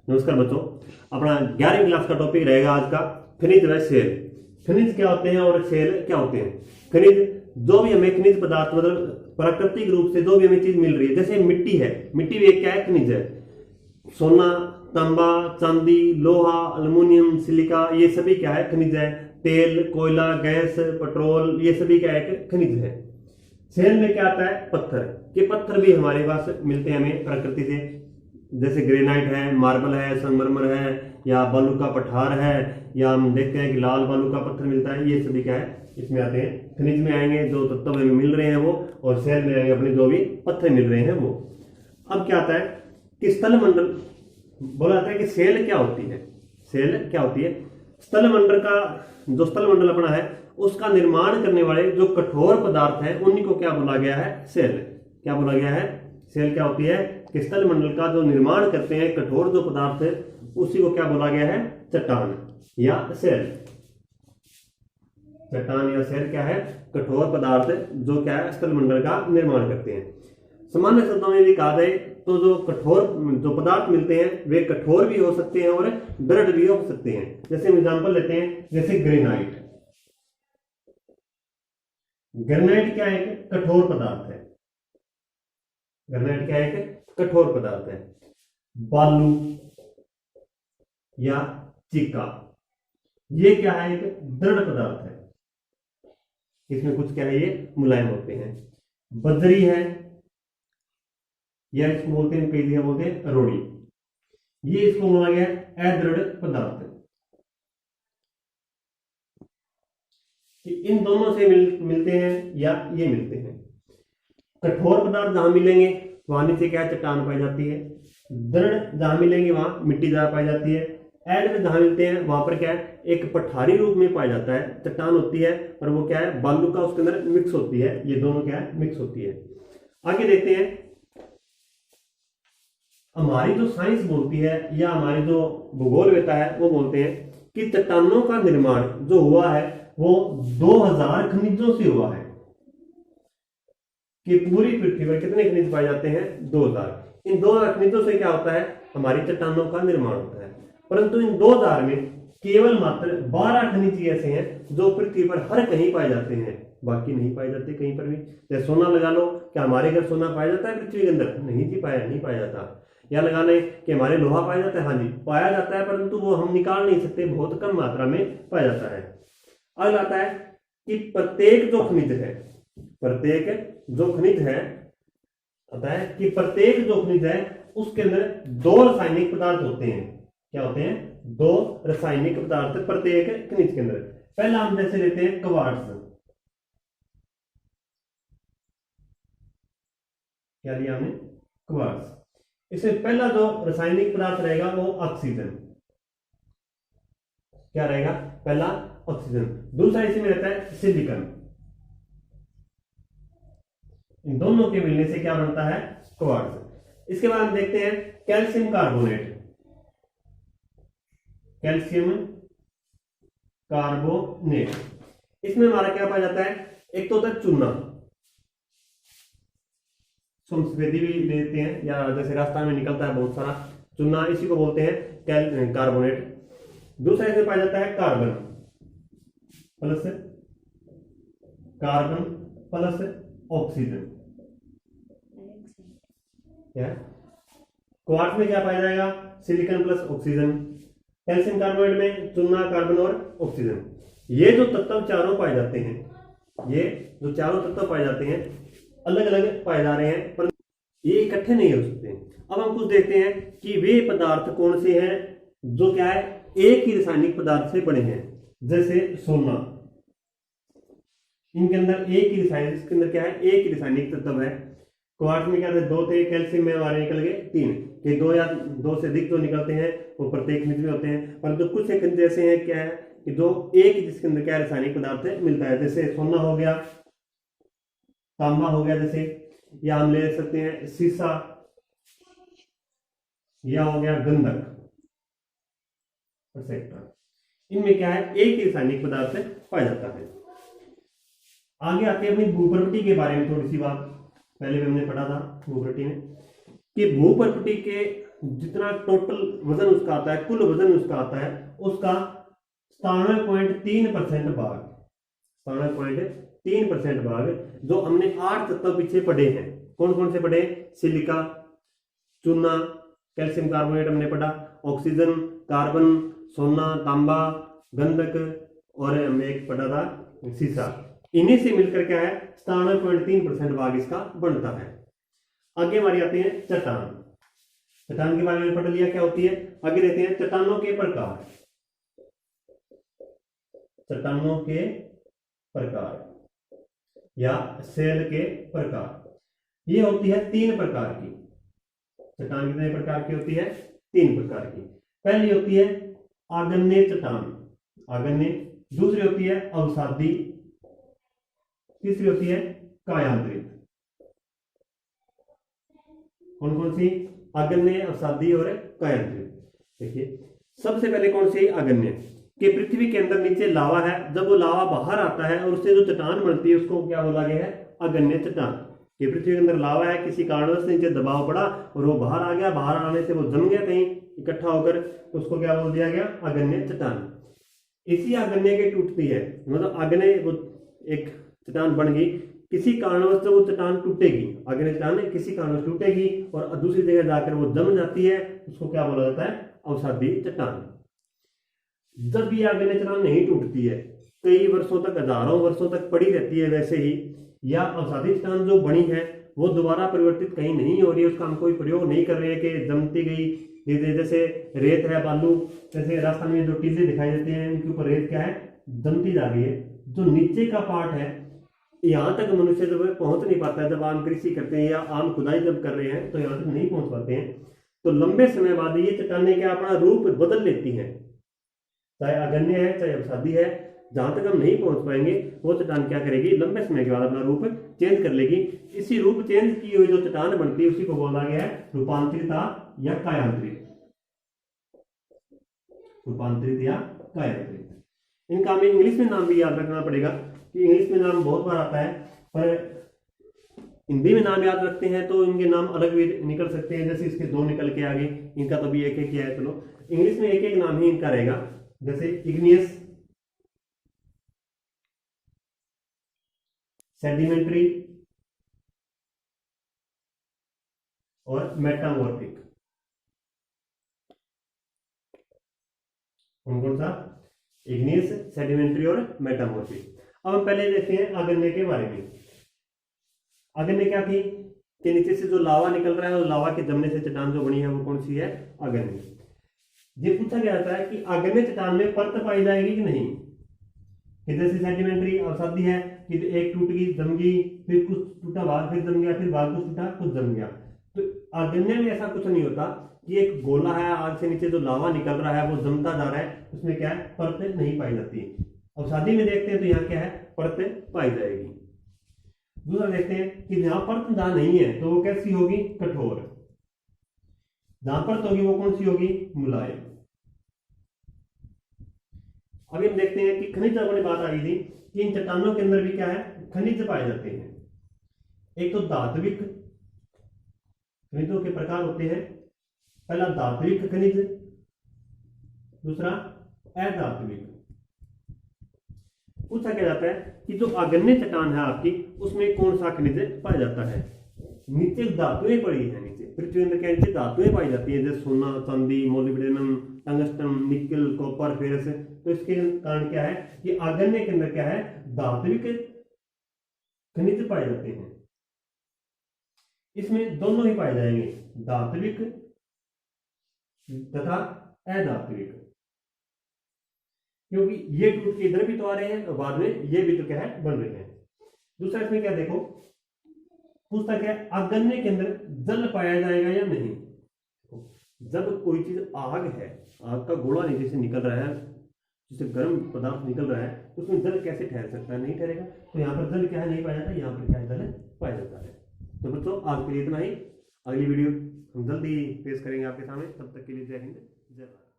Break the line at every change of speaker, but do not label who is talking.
नमस्कार बच्चों, अपना 11वीं क्लास का टॉपिक रहेगा आज का खनिज व सेल। खनिज क्या होते हैं और सेल क्या होते हैं। खनिज, जो भी हमें खनिज पदार्थ मतलब प्राकृतिक रूप से जो भी हमें चीज मिल रही है, जैसे मिट्टी है, मिट्टी भी एक क्या है, खनिज है। सोना, तांबा, चांदी, लोहा, अल्युमिनियम, सिलिका, ये सभी क्या है, खनिज है। तेल, कोयला, गैस, पेट्रोल, ये सभी क्या है, खनिज है। सेल में क्या आता है, पत्थर। ये पत्थर भी हमारे पास मिलते हैं हमें प्रकृति से, जैसे ग्रेनाइट है, मार्बल है, संगमरमर है, या बालू का पठार है, या हम देखते हैं कि लाल बालू का पत्थर मिलता है। ये सभी क्या है, इसमें आते हैं। खनिज में आएंगे जो तत्व हमें मिल रहे हैं वो, और सेल में आएंगे अपने जो भी पत्थर मिल रहे हैं वो। अब क्या आता है कि स्थल मंडल, बोला जाता है कि सेल क्या होती है। सेल क्या होती है, स्थल मंडल का, जो स्थल मंडल अपना है उसका निर्माण करने वाले जो कठोर पदार्थ है उन्हीं को क्या बोला गया है, सेल। क्या बोला गया है, सेल क्या होती है कि स्थल मंडल का जो निर्माण करते हैं कठोर जो पदार्थ है उसी को क्या बोला गया है, चट्टान या सेल। चट्टान या सेल क्या है, कठोर पदार्थ जो क्या है स्थल मंडल का निर्माण करते हैं। सामान्य शब्दों में भी कहा जाए तो जो कठोर जो पदार्थ मिलते हैं वे कठोर भी हो सकते हैं और दृढ़ भी हो सकते हैं। जैसे हम एग्जांपल लेते हैं, जैसे ग्रेनाइट। ग्रेनाइट क्या है, कठोर पदार्थ है। ग्रेनाइट क्या है, कठोर पदार्थ है। बालू या चिक्का, ये क्या है, एक दृढ़ पदार्थ है। इसमें कुछ क्या है, ये मुलायम होते हैं। बजरी है, या इसको बोलते हैं, कई जगह बोलते हैं रोड़ी। ये इसको बोला गया है अदृढ़ पदार्थ। कि इन दोनों से मिलते हैं या ये मिलते हैं। कठोर पदार्थ जहां मिलेंगे वहां नीचे क्या चट्टान पाई जाती है। दृढ़ जहां मिलेंगे वहां मिट्टी ज्यादा पाई जाती है। अदृढ़ जहां मिलते हैं वहां पर क्या है, एक पठारी रूप में पाया जाता है, चट्टान होती है, और वो क्या है, बालू का उसके अंदर मिक्स होती है। ये दोनों क्या है, मिक्स होती है। आगे देखते हैं, हमारी जो साइंस बोलती है या हमारी जो भूगोल वेता है वो बोलते हैं कि चट्टानों का निर्माण जो हुआ है वो 2000 खनिजों से हुआ है। कि पूरी पृथ्वी पर कितने खनिज पाए जाते हैं, 2000। इन 2000 खनिजों से क्या होता है, हमारी चट्टानों का निर्माण होता है। परंतु इन 2000 में केवल मात्र 12 खनिज ऐसे हैं जो पृथ्वी पर हर कहीं पाए जाते हैं, बाकी नहीं पाए जाते कहीं पर भी। जैसे सोना लगा लो, क्या हमारे घर सोना पाया जाता है पृथ्वी के अंदर, नहीं जी, नहीं पाया जाता। या लगा लें कि हमारे लोहा पाया जाता है, हाँ जी पाया जाता है, परंतु वो हम निकाल नहीं सकते, बहुत कम मात्रा में पाया जाता है। अगला आता है कि प्रत्येक जो खनिज है, प्रत्येक जो खनिज है, आता है कि प्रत्येक जो खनिज है उसके अंदर 2 रासायनिक पदार्थ होते हैं। क्या होते हैं, 2 रासायनिक पदार्थ प्रत्येक खनिज के अंदर। पहला हम जैसे लेते हैं क्वार्ट्ज। क्या लिया हमने, क्वार्ट्ज। इसमें पहला जो रासायनिक पदार्थ रहेगा वो ऑक्सीजन। क्या रहेगा, पहला ऑक्सीजन। दूसरा इसमें रहता है सिलिकॉन। इन दोनों के मिलने से क्या बनता है, क्वार्ट्ज। इसके बाद हम देखते हैं कैल्शियम कार्बोनेट। कैल्शियम कार्बोनेट, इसमें हमारा क्या पाया जाता है, एक तो होता है चूना, सफेदी भी लेते हैं, या जैसे रास्ता में निकलता है बहुत सारा चूना, इसी को बोलते हैं कार्बोनेट। दूसरा इसमें पाया जाता है कार्बन प्लस ऑक्सीजन। क्या क्वार्ट्ज में क्या पाया जाएगा, silicon plus oxygen. Calcium carbonate में चूना, कार्बन और ऑक्सीजन। ये जो तत्व चारों पाए जाते हैं, ये जो चारों तत्व पाए जाते हैं अलग अलग पाए जा रहे हैं, पर ये इकट्ठे नहीं हो सकते। अब हम कुछ देखते हैं कि वे पदार्थ कौन से हैं जो क्या है, एक ही रासायनिक पदार्थ से बने हैं। जैसे सोना, इनके अंदर एक ही रासायनिक, इसके अंदर क्या है, एक ही रासायनिक तत्व है। क्वार्ट्ज में क्या थे, 2 थे, कैल्शियम में हमारे निकल गए 3। कि 2 या 2 से अधिक जो निकलते हैं वो प्रत्येक खनिज में होते हैं, परंतु कुछ से खनिज ऐसे हैं क्या है कि जो एक ही, जिसके अंदर क्या रासायनिक पदार्थ मिलता है। जैसे सोना हो गया, तांबा हो गया जैसे, या हम ले सकते हैं सीसा, या हो गया गंधक, एक्सेट्रा। इनमें क्या है, एक ही रासायनिक पदार्थ पाया जाता है। आगे आते हैं अपनी भूप्रकृति के बारे में थोड़ी सी बात। पहले भी हमने पढ़ा था भूप्रकृति में कि भूप्रकृति के जितना टोटल वजन उसका आता है, कुल वजन उसका आता है, उसका 97.3% भाग, 97.3% भाग जो हमने 8 तत्व पीछे पढ़े हैं। कौन कौन से पढ़े? सिलिका, चूना, कैल्शियम कार्बोनेट हमने पढ़ा, ऑक्सीजन, कार्बन, सोना, तांबा, गंधक, और हमने एक पढ़ा था सीसा। इन्हीं से मिलकर क्या है 97.3% भाग इसका बनता है। आगे हमारी आते हैं चट्टान। चट्टान के बारे में पढ़ लिया क्या होती है। आगे देखते हैं चट्टानों के प्रकार। चट्टानों के प्रकार या सेल के प्रकार, ये होती है 3 प्रकार की। चट्टान कितने प्रकार की होती है? 3 प्रकार की। पहली होती है आग्नेय चट्टान, आग्नेय। दूसरी होती है अवसादी, तीसरी होती है कायांतरित। कौन कौन सी? आग्नेय, अवसादी और कायांतरित। देखिए सबसे पहले कौन सी? आग्नेय। कि पृथ्वी के अंदर नीचे लावा है, जब वो लावा बाहर आता है और उससे जो चट्टान बनती है उसको क्या बोला गया है? आग्नेय चट्टान। कि पृथ्वी के अंदर लावा है, किसी कारणवश नीचे दबाव पड़ा और वो बाहर आ गया, बाहर आने से वो जम गया कहीं इकट्ठा होकर, तो उसको क्या बोल दिया गया? आग्नेय चट्टान। इसी आग्नेय की टूटती है, मतलब आग्नेय वो एक चट्टान बन गई, किसी कारणवश जब वो चट्टान टूटेगी, आग्नेय चट्टान किसी कारणवश टूटेगी और दूसरी जगह जाकर वो जम जाती है, उसको क्या बोला जाता है? अवसादी चट्टान। जब भी आग्नेय चट्टान नहीं टूटती है, कई वर्षों तक, हजारों वर्षों तक पड़ी रहती है वैसे ही, या अवसादी चट्टान जो बनी है वो दोबारा परिवर्तित कहीं नहीं हो रही है, उसका हम कोई प्रयोग नहीं कर रहे हैं कि जमती गई, जैसे रेत है, बालू, जैसे राजस्थान में जो टीले दिखाई देते हैं उनके ऊपर रेत क्या है? जमती जा रही है। जो नीचे का पार्ट है, यहाँ तक मनुष्य जब पहुंच नहीं पाता है, जब आम कृषि करते हैं या आम खुदाई जब कर रहे हैं तो यहाँ तक नहीं पहुंच पाते हैं, तो लंबे समय बाद ये चट्टानें क्या अपना रूप बदल लेती हैं, चाहे आग्नेय है चाहे अवसादी है, जहां तक हम नहीं पहुंच पाएंगे वो चट्टान क्या करेगी? लंबे समय के बाद अपना रूप चेंज कर लेगी। इसी रूप चेंज की हुई जो चट्टान बनती है उसी को बोला गया है रूपांतरिता या कायांतरित। रूपांतरित या कायांतरित। इनका हमें इंग्लिश में नाम भी याद रखना पड़ेगा कि इंग्लिश में नाम बहुत बार आता है, पर हिंदी में नाम याद रखते हैं तो इनके नाम अलग भी निकल सकते हैं। जैसे इसके 2 निकल के आगे, इनका तो भी एक एक किया है। चलो इंग्लिश में एक एक नाम ही इनका रहेगा, जैसे इग्नियस, सेडिमेंट्री और मेटामॉर्फिक। कौन कौन सा? इग्नियस, सेडिमेंट्री और मेटामॉर्फिक। अब हम पहले देखते हैं आग्नेय के बारे में। आग्नेय क्या थी? कि नीचे से जो लावा निकल रहा है, और लावा के जमने से चट्टान जो बनी है वो कौन सी है? आग्नेय। ये पूछा गया था कि आग्नेय चट्टान में परत पाई जाएगी कि नहीं। कि जैसे सेडिमेंट्री अवसादी है कि एक टूट गई, जम गई, फिर कुछ टूटा भाग फिर जम गया, फिर भाग कुछ टूटा कुछ जम गया। तो आग्नेय में ऐसा कुछ नहीं होता कि एक गोला है, आग से नीचे जो लावा निकल रहा है वो जमता जा रहा है, उसमें क्या है? परत नहीं पाई जाती। अवसादी में देखते हैं तो यहाँ क्या है? परत पाई जाएगी। दूसरा देखते हैं कि जहां परत जहां नहीं है तो वो कैसी होगी? कठोर। जहां परत होगी वो कौन सी होगी? मुलायम। अभी हम देखते हैं कि खनिज अपनी बात आ रही थी कि इन चट्टानों के अंदर भी क्या है? खनिज पाए जाते हैं। एक तो धात्विक खनिजों के प्रकार होते हैं। पहला धात्विक खनिज, दूसरा अधात्विक। पूछा क्या जाता है कि जो आग्नेय चट्टान है आपकी, उसमें कौन सा खनिज पाया जाता है? नीचे धातुएं पड़ी है, नीचे पृथ्वी अंदर क्या नीचे धातुएं पाई जाती है, जैसे सोना, चांदी, मोलिब्डेनम, टंगस्टन, निकल, कॉपर, फेरस। तो इसके कारण क्या है कि आग्नेय के अंदर क्या है? धात्विक खनिज पाए जाते हैं। इसमें दोनों ही पाए जाएंगे, धात्विक तथा अधात्विक, क्योंकि ये टूट के इधर भी तो आ रहे हैं और बाद में ये भी तो क्या है? बन रहे हैं। दूसरा इसमें क्या देखो, पूछता क्या है? आग्नेय के अंदर जल पाया जाएगा या नहीं। जब कोई चीज आग है, आग का गोला नीचे से निकल रहा है, जिससे गर्म पदार्थ निकल रहा है, उसमें जल कैसे ठहर सकता है? नहीं ठहरेगा। तो यहाँ पर जल क्या है? नहीं पाया जाता। यहाँ पर क्या है? जल पाया जाता है। तो बच्चों आज के लिए इतना ही। अगली वीडियो हम जल्दी पेश करेंगे आपके सामने। तब तक के लिए जय हिंद, जय भारत।